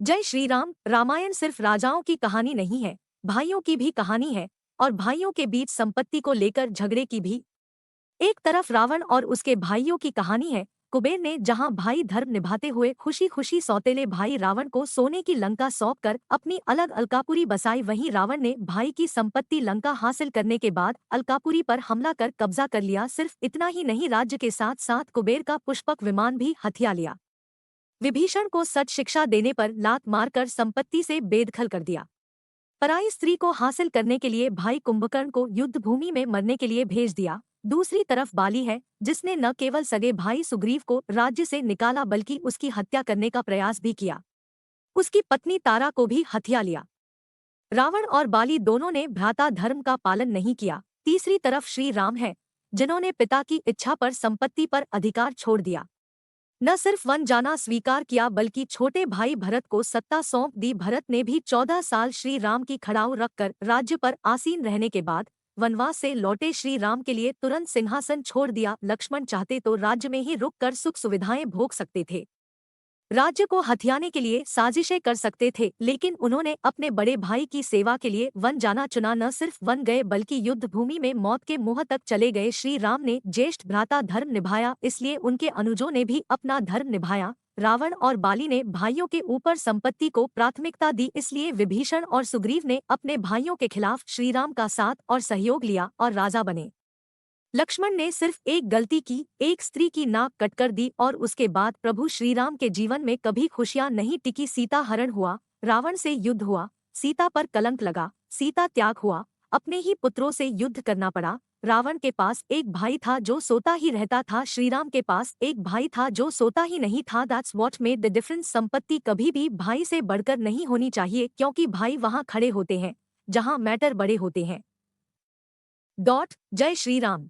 जय श्री राम। रामायण सिर्फ राजाओं की कहानी नहीं है, भाइयों की भी कहानी है। और भाइयों के बीच संपत्ति को लेकर झगड़े की भी। एक तरफ रावण और उसके भाइयों की कहानी है। कुबेर ने जहां भाई धर्म निभाते हुए खुशी खुशी सौतेले भाई रावण को सोने की लंका सौंपकर अपनी अलग अलकापुरी बसाई, वहीं रावण ने भाई की संपत्ति लंका हासिल करने के बाद अलकापुरी पर हमला कर कब्जा कर लिया। सिर्फ इतना ही नहीं, राज्य के साथ साथ कुबेर का पुष्पक विमान भी हथिया लिया। विभीषण को सच शिक्षा देने पर लात मारकर संपत्ति से बेदखल कर दिया। पराई स्त्री को हासिल करने के लिए भाई कुंभकर्ण को युद्ध भूमि में मरने के लिए भेज दिया। दूसरी तरफ बाली है, जिसने न केवल सगे भाई सुग्रीव को राज्य से निकाला बल्कि उसकी हत्या करने का प्रयास भी किया। उसकी पत्नी तारा को भी हथिया लिया। रावण और बाली दोनों ने भ्राता धर्म का पालन नहीं किया। तीसरी तरफ श्री राम है, जिन्होंने पिता की इच्छा पर संपत्ति पर अधिकार छोड़ दिया। न सिर्फ वन जाना स्वीकार किया बल्कि छोटे भाई भरत को सत्ता सौंप दी। भरत ने भी 14 साल श्री राम की खड़ाऊ रखकर राज्य पर आसीन रहने के बाद वनवास से लौटे श्री राम के लिए तुरंत सिंहासन छोड़ दिया। लक्ष्मण चाहते तो राज्य में ही रुककर सुख सुविधाएं भोग सकते थे, राज्य को हथियाने के लिए साजिशें कर सकते थे, लेकिन उन्होंने अपने बड़े भाई की सेवा के लिए वन जाना चुना। न सिर्फ वन गए बल्कि युद्ध भूमि में मौत के मुंह तक चले गए। श्री राम ने ज्येष्ठ भ्राता धर्म निभाया, इसलिए उनके अनुजों ने भी अपना धर्म निभाया। रावण और बाली ने भाइयों के ऊपर संपत्ति को प्राथमिकता दी, इसलिए विभीषण और सुग्रीव ने अपने भाइयों के खिलाफ श्रीराम का साथ और सहयोग लिया और राजा बने। लक्ष्मण ने सिर्फ एक गलती की, एक स्त्री की नाक कटकर दी और उसके बाद प्रभु श्रीराम के जीवन में कभी खुशियां नहीं टिकी। सीता हरण हुआ, रावण से युद्ध हुआ, सीता पर कलंक लगा, सीता त्याग हुआ, अपने ही पुत्रों से युद्ध करना पड़ा। रावण के पास एक भाई था जो सोता ही रहता था, श्रीराम के पास एक भाई था जो सोता ही नहीं था। That's what made the difference. संपत्ति कभी भी भाई से बढ़कर नहीं होनी चाहिए, क्योंकि भाई वहां खड़े होते हैं जहां मैटर बड़े होते हैं। जय श्री राम।